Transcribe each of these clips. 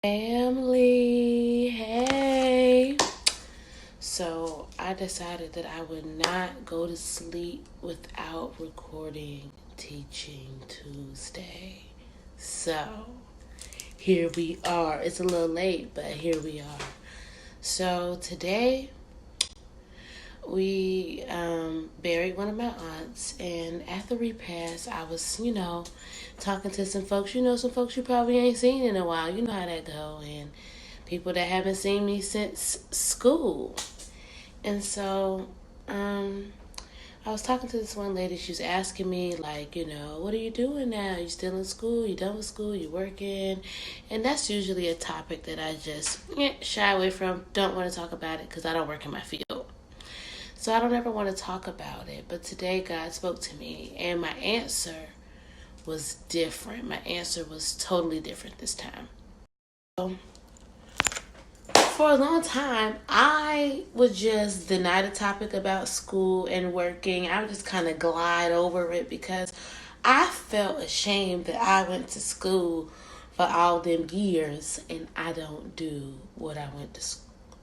Family, hey. So I decided that I would not go to sleep without recording Teaching Tuesday. So here we are. It's a little late, but here we are. So today we buried one of my aunts, and at the repast I was, talking to some folks, some folks you probably ain't seen in a while. You know how that go, and people that haven't seen me since school. And so I was talking to this one lady. She was asking me, like, what are you doing now? You still in school? You done with school? You working? And that's usually a topic that I just shy away from. Don't want to talk about it because I don't work in my field. So I don't ever want to talk about it. But today God spoke to me, and my answer was different. My answer was totally different this time. So, for a long time, I would just deny the topic about school and working. I would just kind of glide over it because I felt ashamed that I went to school for all them years and I don't do what I went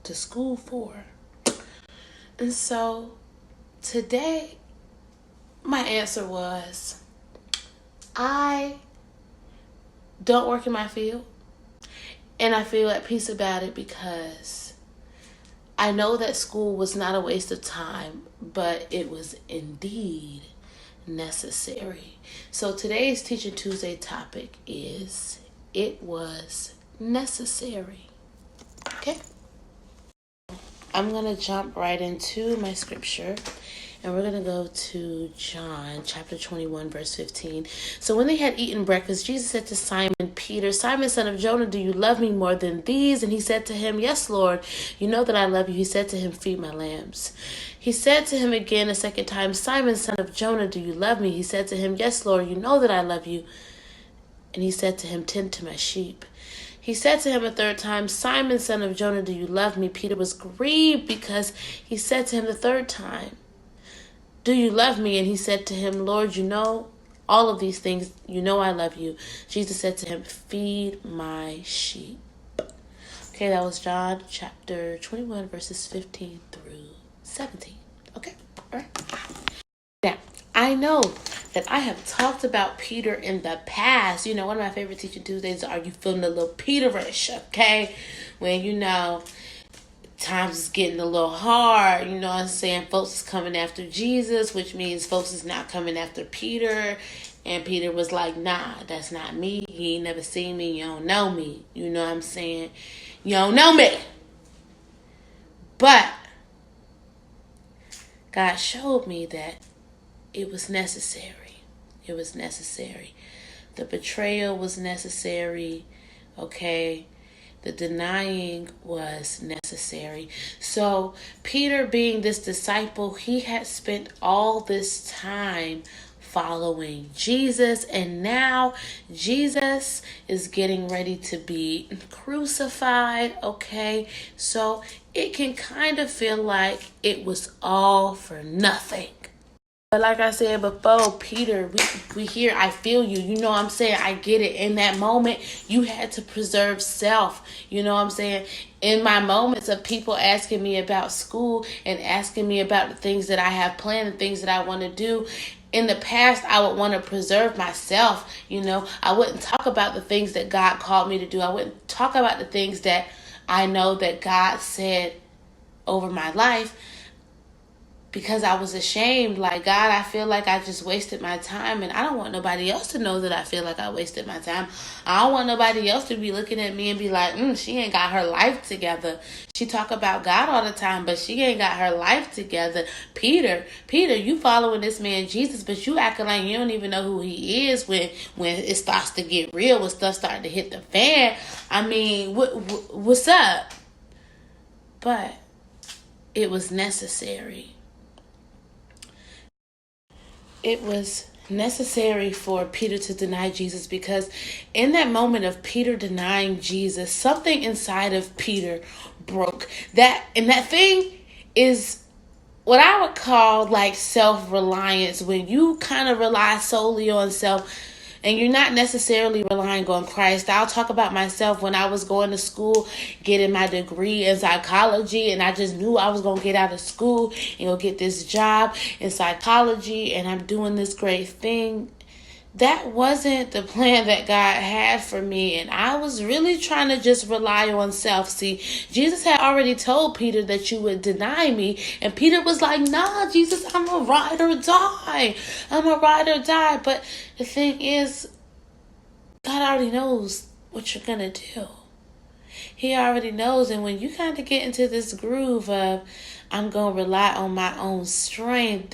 to school for. And so today, my answer was, I don't work in my field. And I feel at peace about it because I know that school was not a waste of time, but it was indeed necessary. So today's Teaching Tuesday topic is, it was necessary. Okay? I'm going to jump right into my scripture. And we're going to go to John chapter 21, verse 15. So when they had eaten breakfast, Jesus said to Simon Peter, Simon, son of Jonah, do you love me more than these? And he said to him, yes, Lord, you know that I love you. He said to him, feed my lambs. He said to him again a second time, Simon, son of Jonah, do you love me? He said to him, yes, Lord, you know that I love you. And he said to him, tend to my sheep. He said to him a third time, Simon, son of Jonah, do you love me? Peter was grieved because he said to him the third time, do you love me? And he said to him, Lord, you know all of these things. You know I love you. Jesus said to him, feed my sheep. Okay, that was John chapter 21, verses 15 through 17. Okay, all right. Now, I know that I have talked about Peter in the past. One of my favorite Teaching Tuesdays are you feeling a little Peterish, okay? When, times is getting a little hard, you know what I'm saying? Folks is coming after Jesus, which means folks is not coming after Peter. And Peter was like, nah, that's not me. He ain't never seen me. You don't know me. You know what I'm saying? You don't know me. But God showed me that it was necessary. It was necessary. The betrayal was necessary, okay? The denying was necessary. So Peter, being this disciple, he had spent all this time following Jesus, and now Jesus is getting ready to be crucified, okay? So it can kind of feel like it was all for nothing. But like I said before, Peter, we hear, I feel you. You know what I'm saying? I get it. In that moment, you had to preserve self. You know what I'm saying? In my moments of people asking me about school and asking me about the things that I have planned and things that I want to do, in the past, I would want to preserve myself. I wouldn't talk about the things that God called me to do. I wouldn't talk about the things that I know that God said over my life, because I was ashamed. Like, God, I feel like I just wasted my time, and I don't want nobody else to know that I feel like I wasted my time. I don't want nobody else to be looking at me and be like, she ain't got her life together. She talk about God all the time, but she ain't got her life together. Peter, you following this man Jesus, but you acting like you don't even know who he is when it starts to get real, when stuff starts to hit the fan. I mean, what's up? But it was necessary. It was necessary for Peter to deny Jesus, because in that moment of Peter denying Jesus, something inside of Peter broke. That thing is what I would call like self-reliance. When you kind of rely solely on self, and you're not necessarily relying on Christ. I'll talk about myself when I was going to school, getting my degree in psychology, and I just knew I was going to get out of school and go get this job in psychology, and I'm doing this great thing. That wasn't the plan that God had for me, and I was really trying to just rely on self. See, Jesus had already told Peter that you would deny me, and Peter was like, nah, Jesus, I'm a ride or die. I'm a ride or die. But the thing is, God already knows what you're going to do. He already knows, and when you kind of get into this groove of, I'm going to rely on my own strength,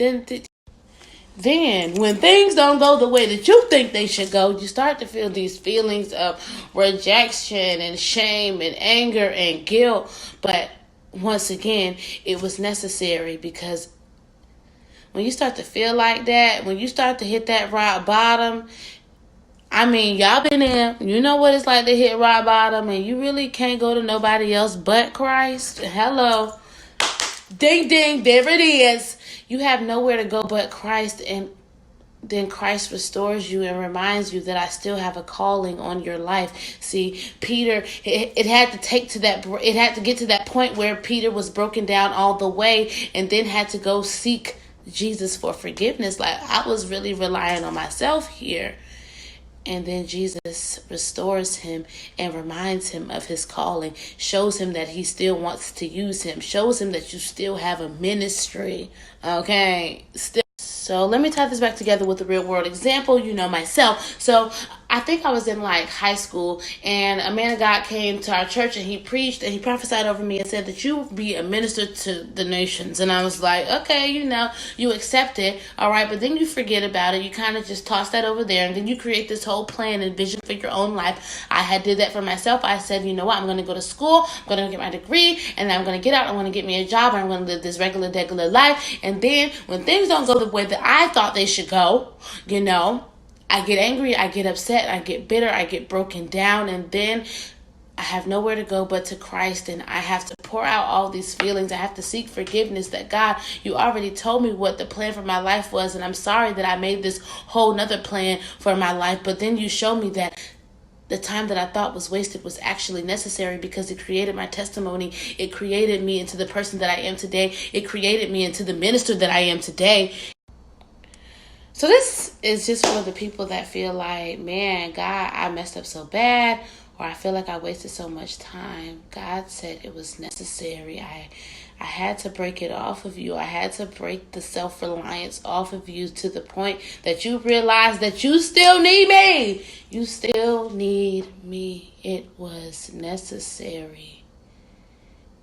then, when things don't go the way that you think they should go, you start to feel these feelings of rejection and shame and anger and guilt. But once again, it was necessary, because when you start to feel like that, when you start to hit that rock bottom, I mean, y'all been there. You know what it's like to hit rock bottom, and you really can't go to nobody else but Christ. Hello. Ding, ding, there it is. You have nowhere to go but Christ, and then Christ restores you and reminds you that I still have a calling on your life. See, Peter, it had to get to that point where Peter was broken down all the way and then had to go seek Jesus for forgiveness. Like, I was really relying on myself here. And then Jesus restores him and reminds him of his calling, shows him that he still wants to use him, shows him that you still have a ministry, okay? So let me tie this back together with a real world example, myself. So I think I was in like high school, and a man of God came to our church, and he preached and he prophesied over me and said that you will be a minister to the nations. And I was like, okay, you accept it, all right, but then you forget about it. You kind of just toss that over there, and then you create this whole plan and vision for your own life. I did that for myself. I said, you know what, I'm going to go to school, I'm going to get my degree, and then I'm going to get out, I'm going to get me a job, and I'm going to live this regular life. And then when things don't go the way that I thought they should go, I get angry, I get upset, I get bitter, I get broken down, and then I have nowhere to go but to Christ, and I have to pour out all these feelings. I have to seek forgiveness that, God, you already told me what the plan for my life was, and I'm sorry that I made this whole nother plan for my life, but then you showed me that the time that I thought was wasted was actually necessary, because it created my testimony. It created me into the person that I am today. It created me into the minister that I am today. So this is just for the people that feel like, man, God, I messed up so bad, or I feel like I wasted so much time. God said it was necessary. I had to break it off of you. I had to break the self-reliance off of you to the point that you realize that you still need me. You still need me. It was necessary.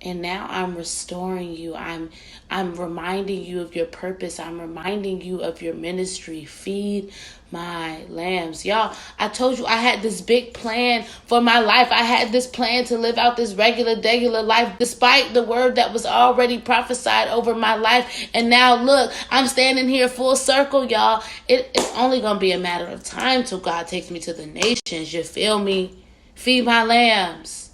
And now I'm restoring you. I'm reminding you of your purpose. I'm reminding you of your ministry. Feed my lambs. Y'all, I told you I had this big plan for my life. I had this plan to live out this regular life, despite the word that was already prophesied over my life. And now look, I'm standing here full circle, y'all. It's only going to be a matter of time till God takes me to the nations. You feel me? Feed my lambs.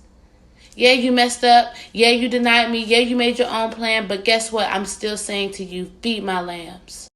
Yeah, you messed up. Yeah, you denied me. Yeah, you made your own plan. But guess what? I'm still saying to you, feed my lambs.